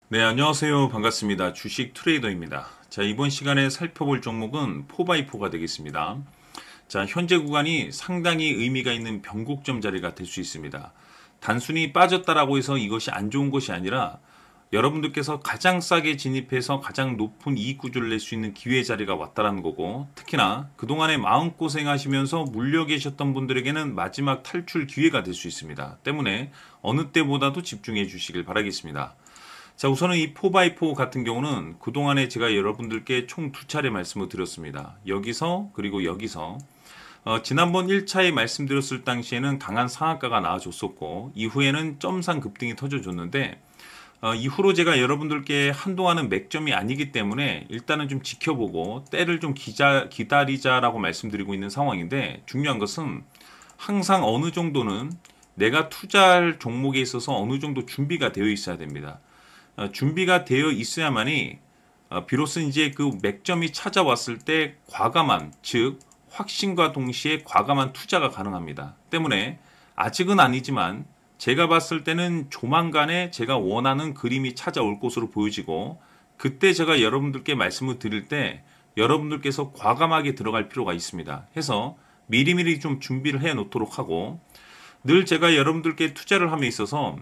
네, 안녕하세요. 반갑습니다. 주식 트레이더입니다. 자, 이번 시간에 살펴볼 종목은 4x4가 되겠습니다. 자, 현재 구간이 상당히 의미가 있는 변곡점 자리가 될 수 있습니다. 단순히 빠졌다라고 해서 이것이 안 좋은 것이 아니라 여러분들께서 가장 싸게 진입해서 가장 높은 이익 구조를 낼 수 있는 기회 자리가 왔다라는 거고, 특히나 그동안에 마음고생 하시면서 물려 계셨던 분들에게는 마지막 탈출 기회가 될 수 있습니다. 때문에 어느 때보다도 집중해 주시길 바라겠습니다. 자, 우선은 이 4x4 같은 경우는 그동안에 제가 여러분들께 총 두 차례 말씀을 드렸습니다. 여기서 그리고 여기서 지난번 1차에 말씀드렸을 당시에는 강한 상한가가 나와줬었고 이후에는 점상 급등이 터져줬는데 이후로 제가 여러분들께 한동안은 맥점이 아니기 때문에 일단은 좀 지켜보고 때를 좀 기다리자라고 말씀드리고 있는 상황인데, 중요한 것은 항상 어느 정도는 내가 투자할 종목에 있어서 어느 정도 준비가 되어 있어야 됩니다. 준비가 되어 있어야만이 비로소 이제 그 맥점이 찾아왔을 때 과감한, 즉 확신과 동시에 과감한 투자가 가능합니다. 때문에 아직은 아니지만 제가 봤을 때는 조만간에 제가 원하는 그림이 찾아올 것으로 보여지고, 그때 제가 여러분들께 말씀을 드릴 때 여러분들께서 과감하게 들어갈 필요가 있습니다. 해서 미리미리 좀 준비를 해 놓도록 하고, 늘 제가 여러분들께 투자를 함에 있어서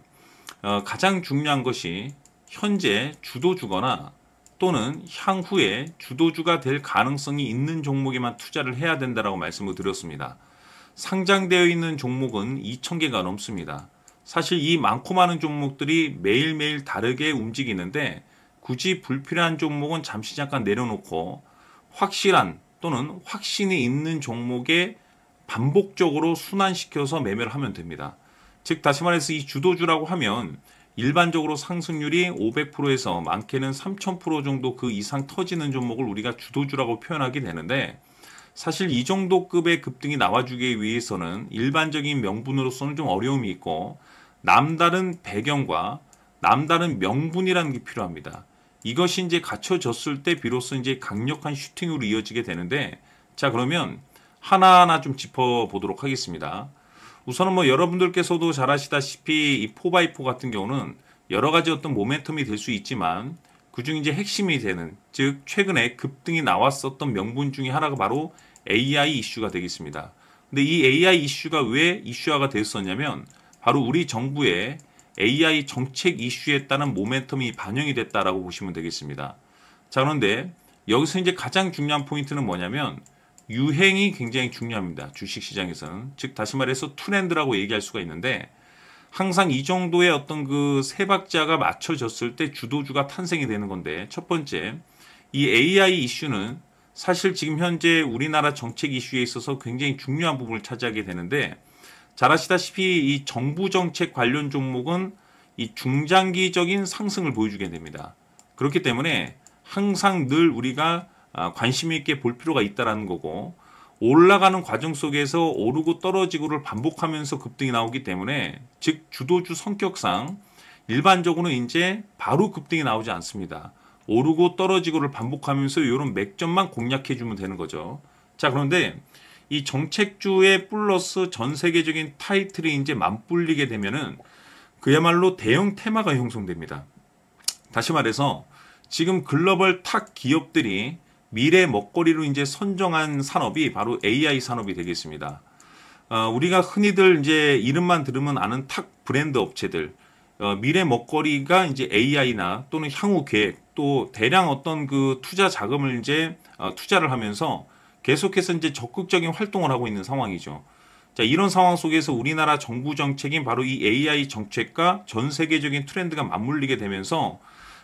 가장 중요한 것이 현재 주도주거나 또는 향후에 주도주가 될 가능성이 있는 종목에만 투자를 해야 된다라고 말씀을 드렸습니다. 상장되어 있는 종목은 2,000개가 넘습니다. 사실 이 많고 많은 종목들이 매일매일 다르게 움직이는데 굳이 불필요한 종목은 잠시 잠깐 내려놓고 확실한 또는 확신이 있는 종목에 반복적으로 순환시켜서 매매를 하면 됩니다. 즉 다시 말해서 이 주도주라고 하면 일반적으로 상승률이 500%에서 많게는 3000% 정도 그 이상 터지는 종목을 우리가 주도주라고 표현하게 되는데, 사실 이 정도 급의 급등이 나와주기 위해서는 일반적인 명분으로서는 좀 어려움이 있고 남다른 배경과 남다른 명분이라는 게 필요합니다. 이것이 이제 갖춰졌을 때 비로소 이제 강력한 슈팅으로 이어지게 되는데, 자, 그러면 하나하나 좀 짚어보도록 하겠습니다. 우선은 뭐 여러분들께서도 잘 아시다시피 이 4x4 같은 경우는 여러 가지 어떤 모멘텀이 될 수 있지만 그중 이제 핵심이 되는, 즉 최근에 급등이 나왔었던 명분 중에 하나가 바로 AI 이슈가 되겠습니다. 근데 이 AI 이슈가 왜 이슈화가 됐었냐면 바로 우리 정부의 AI 정책 이슈에 따른 모멘텀이 반영이 됐다라고 보시면 되겠습니다. 자, 그런데 여기서 이제 가장 중요한 포인트는 뭐냐면 유행이 굉장히 중요합니다. 주식시장에서는. 즉 다시 말해서 트렌드라고 얘기할 수가 있는데, 항상 이 정도의 어떤 그 세 박자가 맞춰졌을 때 주도주가 탄생이 되는 건데, 첫 번째 이 AI 이슈는 사실 지금 현재 우리나라 정책 이슈에 있어서 굉장히 중요한 부분을 차지하게 되는데, 잘 아시다시피 이 정부 정책 관련 종목은 이 중장기적인 상승을 보여주게 됩니다. 그렇기 때문에 항상 늘 우리가 관심 있게 볼 필요가 있다라는 거고, 올라가는 과정 속에서 오르고 떨어지고를 반복하면서 급등이 나오기 때문에, 즉 주도주 성격상 일반적으로는 이제 바로 급등이 나오지 않습니다. 오르고 떨어지고를 반복하면서 이런 맥점만 공략해 주면 되는 거죠. 자, 그런데 이 정책주의 플러스 전 세계적인 타이틀이 이제 맞불리게 되면은 그야말로 대형 테마가 형성됩니다. 다시 말해서 지금 글로벌 탑 기업들이 미래 먹거리로 이제 선정한 산업이 바로 AI 산업이 되겠습니다. 우리가 흔히들 이제 이름만 들으면 아는 탑 브랜드 업체들, 미래 먹거리가 이제 AI나 또는 향후 계획, 또 대량 어떤 그 투자 자금을 이제 투자를 하면서 계속해서 이제 적극적인 활동을 하고 있는 상황이죠. 자, 이런 상황 속에서 우리나라 정부 정책인 바로 이 AI 정책과 전 세계적인 트렌드가 맞물리게 되면서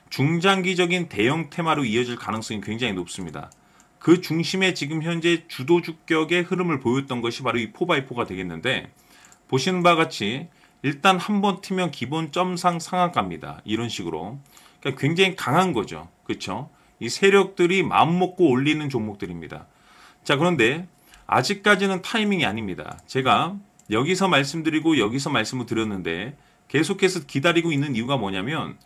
중장기적인 대형 테마로 이어질 가능성이 굉장히 높습니다. 그 중심에 지금 현재 주도주격의 흐름을 보였던 것이 바로 이 4x4가 되겠는데, 보시는 바와 같이 일단 한 번 튀면 기본 점상 상한가입니다. 이런 식으로. 그러니까 굉장히 강한 거죠. 그렇죠? 이 세력들이 마음먹고 올리는 종목들입니다. 자, 그런데 아직까지는 타이밍이 아닙니다. 제가 여기서 말씀드리고 여기서 말씀을 드렸는데 계속해서 기다리고 있는 이유가 뭐냐면,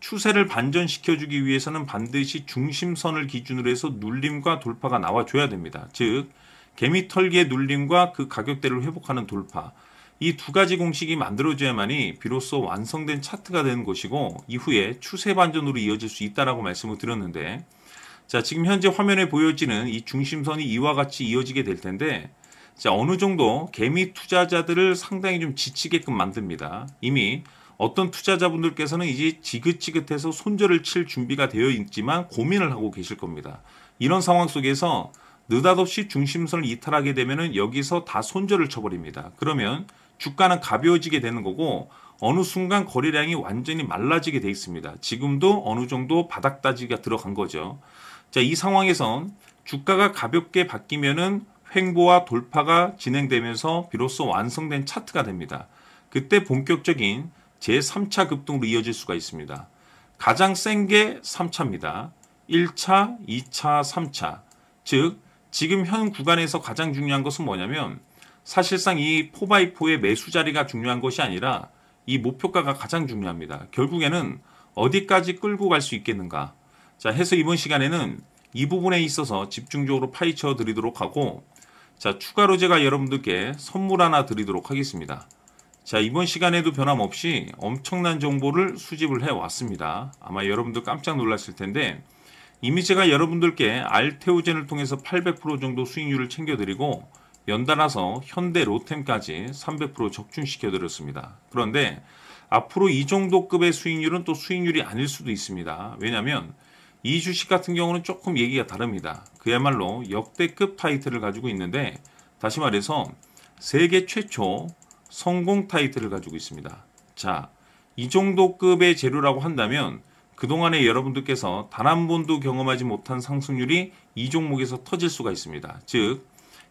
추세를 반전시켜주기 위해서는 반드시 중심선을 기준으로 해서 눌림과 돌파가 나와줘야 됩니다. 즉 개미털기의 눌림과 그 가격대를 회복하는 돌파, 이 두 가지 공식이 만들어져야만이 비로소 완성된 차트가 되는 것이고 이후에 추세 반전으로 이어질 수 있다라고 말씀을 드렸는데, 자, 지금 현재 화면에 보여지는 이 중심선이 이와 같이 이어지게 될 텐데, 자, 어느 정도 개미 투자자들을 상당히 좀 지치게끔 만듭니다. 이미 어떤 투자자분들께서는 이제 지긋지긋해서 손절을 칠 준비가 되어 있지만 고민을 하고 계실 겁니다. 이런 상황 속에서 느닷없이 중심선을 이탈하게 되면은 여기서 다 손절을 쳐버립니다. 그러면 주가는 가벼워지게 되는 거고 어느 순간 거래량이 완전히 말라지게 돼 있습니다. 지금도 어느 정도 바닥 따지기가 들어간 거죠. 자, 이 상황에선 주가가 가볍게 바뀌면은 횡보와 돌파가 진행되면서 비로소 완성된 차트가 됩니다. 그때 본격적인 제3차 급등으로 이어질 수가 있습니다. 가장 센 게 3차입니다. 1차, 2차, 3차. 즉 지금 현 구간에서 가장 중요한 것은 뭐냐면 사실상 이 4x4의 매수 자리가 중요한 것이 아니라 이 목표가가 가장 중요합니다. 결국에는 어디까지 끌고 갈 수 있겠는가. 자, 해서 이번 시간에는 이 부분에 있어서 집중적으로 파헤쳐 드리도록 하고, 자, 추가로 제가 여러분들께 선물 하나 드리도록 하겠습니다. 자, 이번 시간에도 변함없이 엄청난 정보를 수집을 해 왔습니다. 아마 여러분들 깜짝 놀랐을 텐데, 이미 제가 여러분들께 알테오젠을 통해서 800% 정도 수익률을 챙겨드리고 연달아서 현대 로템까지 300% 적중시켜드렸습니다. 그런데 앞으로 이 정도 급의 수익률은 또 수익률이 아닐 수도 있습니다. 왜냐하면 이 주식 같은 경우는 조금 얘기가 다릅니다. 그야말로 역대급 타이틀을 가지고 있는데, 다시 말해서 세계 최초 성공 타이틀을 가지고 있습니다. 자, 이 정도 급의 재료라고 한다면 그동안에 여러분들께서 단 한 번도 경험하지 못한 상승률이 이 종목에서 터질 수가 있습니다. 즉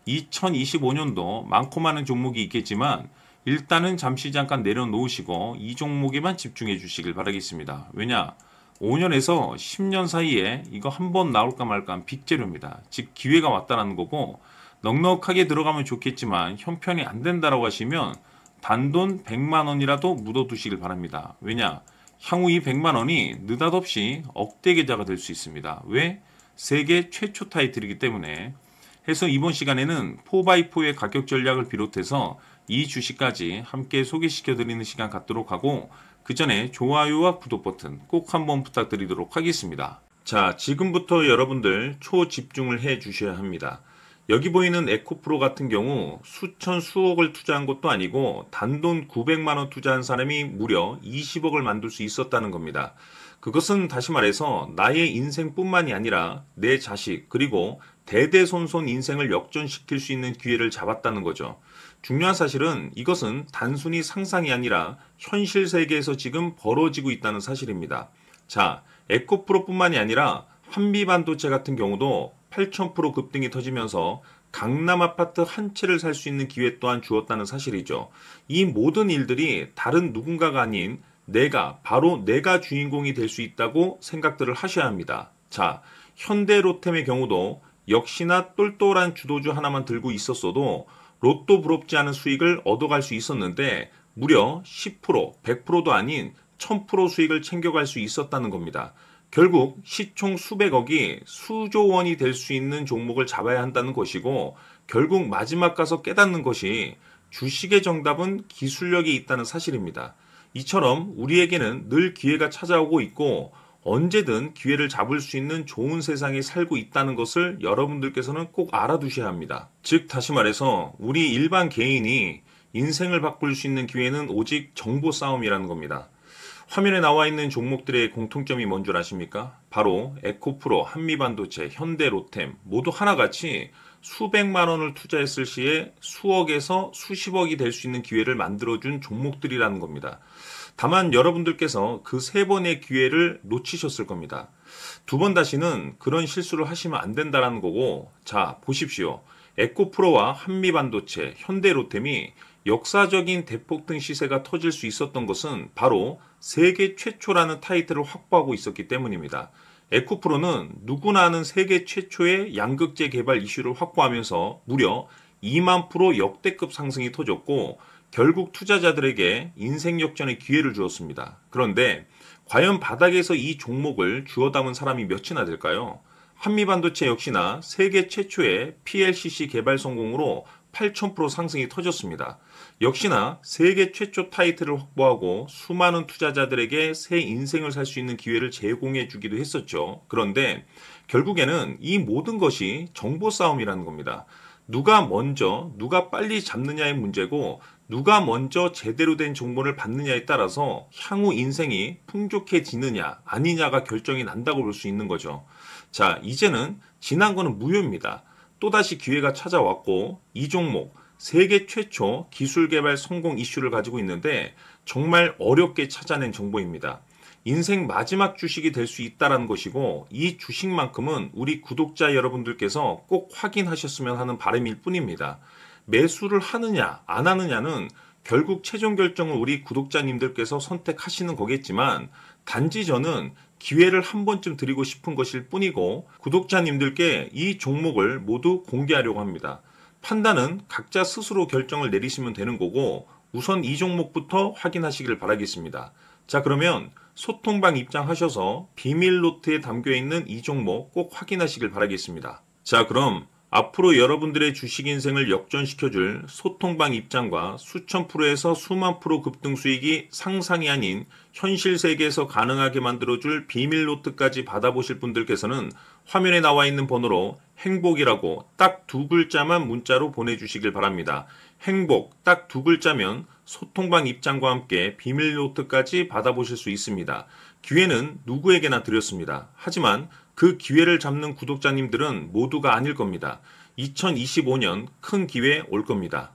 2025년도 많고 많은 종목이 있겠지만 일단은 잠깐 내려놓으시고 이 종목에만 집중해 주시길 바라겠습니다. 왜냐? 5년에서 10년 사이에 이거 한 번 나올까 말까 한 빅재료입니다. 즉 기회가 왔다는 거고, 넉넉하게 들어가면 좋겠지만 형편이 안 된다라고 하시면 단돈 100만 원이라도 묻어두시길 바랍니다. 왜냐? 향후 이 100만 원이 느닷없이 억대 계좌가 될 수 있습니다. 왜? 세계 최초 타이틀이기 때문에. 해서 이번 시간에는 4x4의 가격 전략을 비롯해서 이 주식까지 함께 소개시켜드리는 시간 갖도록 하고, 그 전에 좋아요와 구독 버튼 꼭 한번 부탁드리도록 하겠습니다. 자, 지금부터 여러분들 초집중을 해 주셔야 합니다. 여기 보이는 에코프로 같은 경우 수천 수억을 투자한 것도 아니고 단돈 900만 원 투자한 사람이 무려 20억을 만들 수 있었다는 겁니다. 그것은 다시 말해서 나의 인생뿐만이 아니라 내 자식 그리고 대대손손 인생을 역전시킬 수 있는 기회를 잡았다는 거죠. 중요한 사실은 이것은 단순히 상상이 아니라 현실 세계에서 지금 벌어지고 있다는 사실입니다. 자, 에코프로뿐만이 아니라 한미반도체 같은 경우도 8,000% 급등이 터지면서 강남 아파트 한 채를 살 수 있는 기회 또한 주었다는 사실이죠. 이 모든 일들이 다른 누군가가 아닌 바로 내가 주인공이 될 수 있다고 생각들을 하셔야 합니다. 자, 현대로템의 경우도 역시나 똘똘한 주도주 하나만 들고 있었어도 로또 부럽지 않은 수익을 얻어갈 수 있었는데 무려 10%, 100%도 아닌 1000% 수익을 챙겨갈 수 있었다는 겁니다. 결국 시총 수백억이 수조 원이 될 수 있는 종목을 잡아야 한다는 것이고, 결국 마지막 가서 깨닫는 것이 주식의 정답은 기술력이 있다는 사실입니다. 이처럼 우리에게는 늘 기회가 찾아오고 있고 언제든 기회를 잡을 수 있는 좋은 세상에 살고 있다는 것을 여러분들께서는 꼭 알아두셔야 합니다. 즉 다시 말해서 우리 일반 개인이 인생을 바꿀 수 있는 기회는 오직 정보 싸움이라는 겁니다. 화면에 나와 있는 종목들의 공통점이 뭔 줄 아십니까? 바로 에코프로, 한미반도체, 현대로템 모두 하나같이 수백만 원을 투자했을 시에 수억에서 수십억이 될 수 있는 기회를 만들어준 종목들이라는 겁니다. 다만 여러분들께서 그 세 번의 기회를 놓치셨을 겁니다. 두 번 다시는 그런 실수를 하시면 안 된다는 거고, 자 보십시오. 에코프로와 한미반도체, 현대로템이 역사적인 대폭등 시세가 터질 수 있었던 것은 바로 세계 최초라는 타이틀을 확보하고 있었기 때문입니다. 에코프로는 누구나 아는 세계 최초의 양극재 개발 이슈를 확보하면서 무려 2만 프로 역대급 상승이 터졌고 결국 투자자들에게 인생 역전의 기회를 주었습니다. 그런데 과연 바닥에서 이 종목을 주워 담은 사람이 몇이나 될까요? 한미반도체 역시나 세계 최초의 PLCC 개발 성공으로 8,000% 상승이 터졌습니다. 역시나 세계 최초 타이틀을 확보하고 수많은 투자자들에게 새 인생을 살 수 있는 기회를 제공해 주기도 했었죠. 그런데 결국에는 이 모든 것이 정보 싸움이라는 겁니다. 누가 먼저, 누가 빨리 잡느냐의 문제고 누가 먼저 제대로 된 정보를 받느냐에 따라서 향후 인생이 풍족해지느냐 아니냐가 결정이 난다고 볼 수 있는 거죠. 자, 이제는 지난 거는 무효입니다. 또다시 기회가 찾아왔고 이 종목 세계 최초 기술 개발 성공 이슈를 가지고 있는데 정말 어렵게 찾아낸 정보입니다. 인생 마지막 주식이 될 수 있다는 것이고 이 주식만큼은 우리 구독자 여러분들께서 꼭 확인하셨으면 하는 바람일 뿐입니다. 매수를 하느냐 안 하느냐는 결국 최종 결정을 우리 구독자님들께서 선택하시는 거겠지만 단지 저는 기회를 한 번쯤 드리고 싶은 것일 뿐이고 구독자님들께 이 종목을 모두 공개하려고 합니다. 판단은 각자 스스로 결정을 내리시면 되는 거고 우선 이 종목부터 확인하시길 바라겠습니다. 자, 그러면 소통방 입장하셔서 비밀 노트에 담겨 있는 이 종목 꼭 확인하시길 바라겠습니다. 자, 그럼 앞으로 여러분들의 주식 인생을 역전시켜줄 소통방 입장과 수천 프로에서 수만 프로 급등 수익이 상상이 아닌 현실 세계에서 가능하게 만들어줄 비밀 노트까지 받아보실 분들께서는 화면에 나와 있는 번호로 행복이라고 딱 두 글자만 문자로 보내주시길 바랍니다. 행복 딱 두 글자면 소통방 입장과 함께 비밀 노트까지 받아보실 수 있습니다. 기회는 누구에게나 드렸습니다. 하지만 그 기회를 잡는 구독자님들은 모두가 아닐 겁니다. 2025년 큰 기회 올 겁니다.